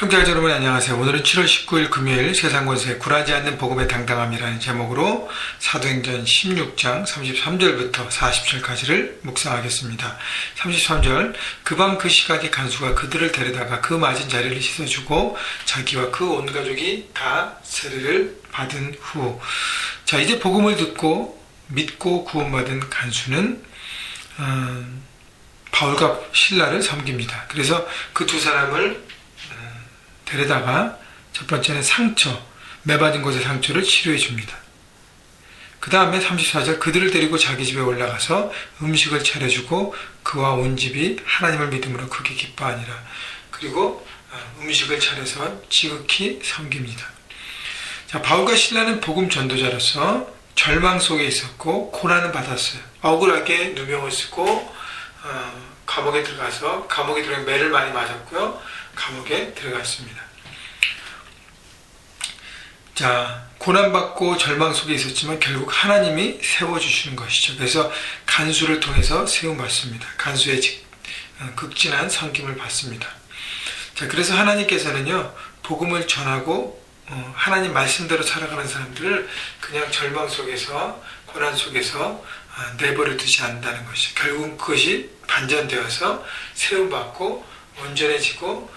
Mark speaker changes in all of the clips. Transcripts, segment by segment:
Speaker 1: 형제자매 여러분 안녕하세요. 오늘은 7월 19일 금요일 세상권세 굴하지 않는 복음의 당당함이라는 제목으로 사도행전 16장 33절부터 40절까지를 묵상하겠습니다. 33절 그 밤 그 시각에 간수가 그들을 데려다가 그 맞은 자리를 씻어주고 자기와 그 온 가족이 다 세례를 받은 후 자 이제 복음을 듣고 믿고 구원받은 간수는 바울과 신라를 섬깁니다. 그래서 그 두 사람을 데려다가 첫 번째는 상처, 매받은 곳의 상처를 치료해 줍니다. 그 다음에 34절 그들을 데리고 자기 집에 올라가서 음식을 차려주고 그와 온 집이 하나님을 믿음으로 크게 기뻐하니라. 그리고 음식을 차려서 지극히 섬깁니다. 자, 바울과 신라는 복음 전도자로서 절망 속에 있었고 고난을 받았어요. 억울하게 누명을 쓰고 감옥에 들어가서 매를 많이 맞았고요. 감옥에 들어갔습니다. 자, 고난받고 절망 속에 있었지만 결국 하나님이 세워주시는 것이죠. 그래서 간수를 통해서 세움받습니다. 간수의 극진한 섬김을 받습니다. 자, 그래서 하나님께서는요, 복음을 전하고 하나님 말씀대로 살아가는 사람들을 그냥 절망 속에서 고난 속에서 내버려 두지 않는다는 것이죠. 결국 그것이 반전되어서 세움받고 온전해지고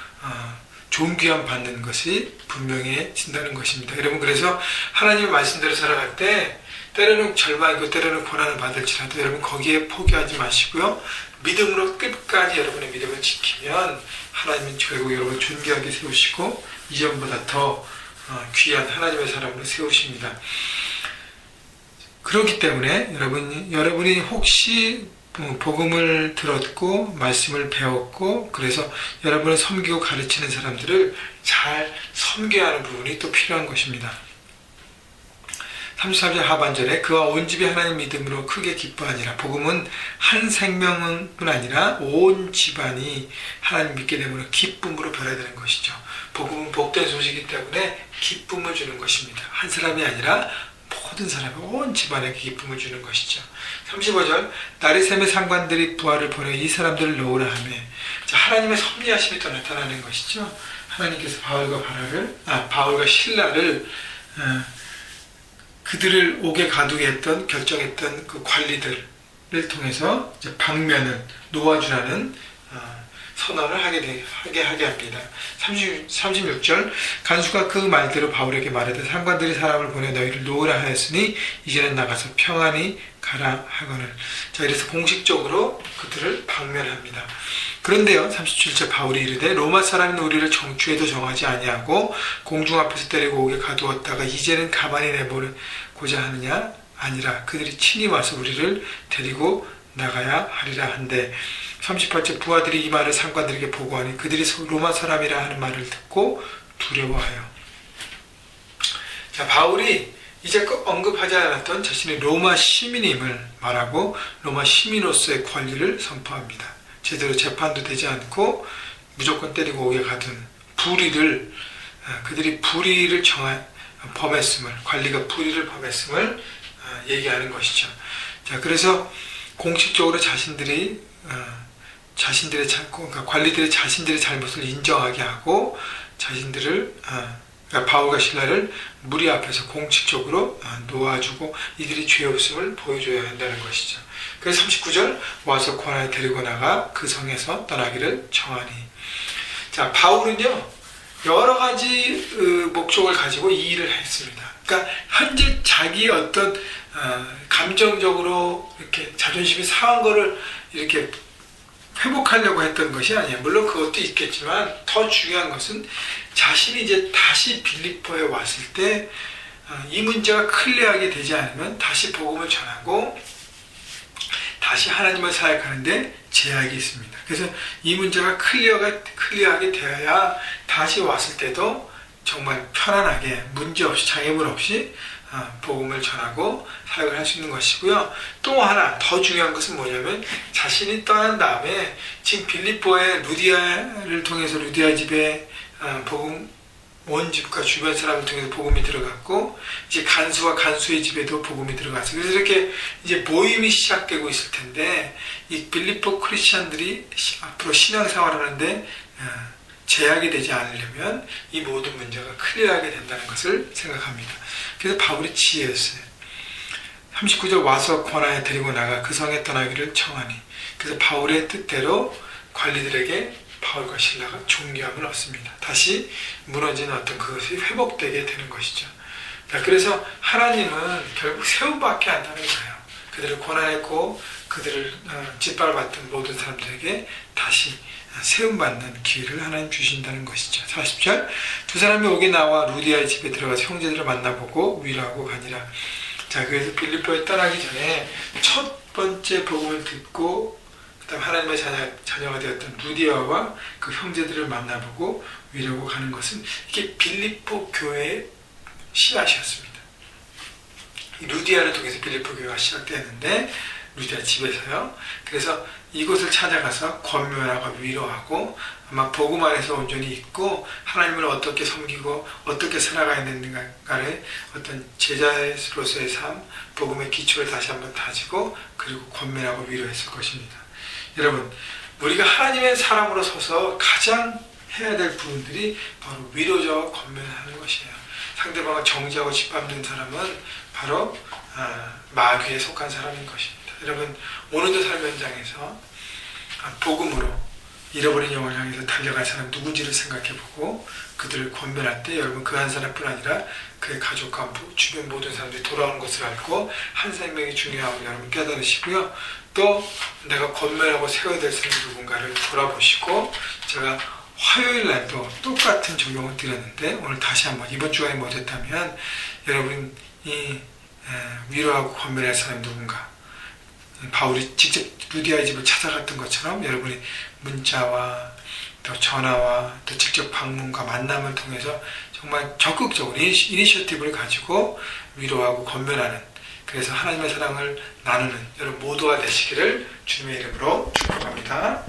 Speaker 1: 좋은 귀함 받는 것이 분명해진다는 것입니다. 여러분, 그래서 하나님의 말씀대로 살아갈 때 때로는 절망이고 때로는 고난을 받을지라도 여러분 거기에 포기하지 마시고요. 믿음으로 끝까지 여러분의 믿음을 지키면 하나님은 결국 여러분을 존귀하게 세우시고 이전보다 더 귀한 하나님의 사람으로 세우십니다. 그렇기 때문에 여러분이 혹시 복음을 들었고 말씀을 배웠고 그래서 여러분을 섬기고 가르치는 사람들을 잘 섬겨야 하는 부분이 또 필요한 것입니다. 33절 하반절에 그와 온 집이 하나님 믿음으로 크게 기뻐하니라. 복음은 한 생명뿐 아니라 온 집안이 하나님 믿게 되므로 기쁨으로 변화되는 것이죠. 복음은 복된 소식이기 때문에 기쁨을 주는 것입니다. 한 사람이 아니라 모든 사람이 온 집안에게 기쁨을 주는 것이죠. 35절 날이 새매 상관들이 부하를 보내 이 사람들을 놓으라 하며 하나님의 섭리하심이 또 나타나는 것이죠. 하나님께서 바울과 신라를 그들을 옥에 가두게 했던 결정했던 그 관리들을 통해서 이제 방면을 놓아주라는 선언을 하게 합니다. 36절 간수가 그 말대로 바울에게 말하되 상관들이 사람을 보내 너희를 놓으라 하였으니 이제는 나가서 평안히 가라 하거늘. 자, 이래서 공식적으로 그들을 방면합니다. 그런데요, 37절 바울이 이르되 로마 사람인 우리를 정추에도 정하지 아니하고 공중 앞에서 때리고 옥에 가두었다가 이제는 가만히 내보내고자 하느냐? 아니라 그들이 친히 와서 우리를 데리고 나가야 하리라 한데 38절 부하들이 이 말을 상관들에게 보고하니 그들이 로마 사람이라 하는 말을 듣고 두려워하여. 자, 바울이 이제 언급하지 않았던 자신의 로마 시민임을 말하고 로마 시민으로서의 권리를 선포합니다. 제대로 재판도 되지 않고 무조건 때리고 옥에 가둔 그들이 불의를 범했음을, 관리가 불의를 범했음을 얘기하는 것이죠. 자, 그래서 공식적으로 관리들이 자신들의 잘못을 인정하게 하고 바울과 신라를 무리 앞에서 공식적으로 놓아주고 이들이 죄 없음을 보여줘야 한다는 것이죠. 그래서 39절 와서 고난에 데리고 나가 그 성에서 떠나기를 청하니. 자, 바울은요 여러 가지 목적을 가지고 이 일을 했습니다. 그러니까 현재 자기 어떤 감정적으로 이렇게 자존심이 상한 거를 이렇게 회복하려고 했던 것이 아니에요. 물론 그것도 있겠지만 더 중요한 것은 자신이 이제 다시 빌립보에 왔을 때 이 문제가 클리어하게 되지 않으면 다시 복음을 전하고 다시 하나님을 사역하는데 제약이 있습니다. 그래서 이 문제가 클리어하게 되어야 다시 왔을 때도 정말 편안하게 문제없이 장애물 없이 복음을 전하고 사역을 할 수 있는 것이고요. 또 하나 더 중요한 것은 뭐냐면 자신이 떠난 다음에 지금 빌립보의 루디아를 통해서 루디아 집에 복음 온 집과 주변 사람을 통해서 복음이 들어갔고 이제 간수와 간수의 집에도 복음이 들어갔어요. 그래서 이렇게 이제 모임이 시작되고 있을 텐데 이 빌립보 크리스찬들이 앞으로 신앙생활을 하는데 제약이 되지 않으려면 이 모든 문제가 클리어하게 된다는 것을 생각합니다. 그래서 바울의 지혜였어요. 39절 와서 권하에 데리고 나가 그 성에 떠나기를 청하니. 그래서 바울의 뜻대로 관리들에게 바울과 실라가 존귀함을 얻습니다. 다시 무너진 어떤 그것이 회복되게 되는 것이죠. 자, 그래서 하나님은 결국 세움받게 한다는 거예요. 그들을 고난했고 그들을 짓밟았던 모든 사람들에게 다시 세움받는 기회를 하나님 주신다는 것이죠. 40절 두 사람이 오게 나와 루디아의 집에 들어가서 형제들을 만나보고 위로하고 가니라. 자, 그래서 빌립보에 떠나기 전에 첫 번째 복음을 듣고 그다음 하나님의 자녀가 되었던 루디아와 그 형제들을 만나보고 위로하고 가는 것은 이게 빌립보 교회의 씨앗이었습니다. 루디아를 통해서 빌립보 교회가 시작되었는데 루디아 집에서요. 그래서 이곳을 찾아가서 권면하고 위로하고 아마 복음 안에서 온전히 있고 하나님을 어떻게 섬기고 어떻게 살아가야 되는가를 어떤 제자로서의 삶, 복음의 기초를 다시 한번 다지고 그리고 권면하고 위로했을 것입니다. 여러분, 우리가 하나님의 사람으로 서서 가장 해야 될 부분들이 바로 위로자와 권면하는 것이에요. 상대방을 정죄하고 짓밟는 사람은 바로 마귀에 속한 사람인 것입니다. 여러분, 오늘도 삶 현장에서 복음으로 잃어버린 영혼을 향해서 달려갈 사람 누군지를 생각해보고 그들을 권면할 때 여러분 그 한 사람뿐 아니라 그의 가족과 주변 모든 사람들이 돌아오는 것을 알고 한 생명이 중요함을 여러분 깨달으시고요. 또 내가 권면하고 세워야 될 사람 누군가를 돌아보시고 제가 화요일 날도 똑같은 적용을 드렸는데 오늘 다시 한번 이번 주간에 못했다면 여러분이 위로하고 권면할 사람 누군가 바울이 직접 루디아의 집을 찾아갔던 것처럼 여러분이 문자와 또 전화와 또 직접 방문과 만남을 통해서 정말 적극적으로 이니셔티브를 가지고 위로하고 권면하는 그래서 하나님의 사랑을 나누는 여러분 모두가 되시기를 주님의 이름으로 축복합니다.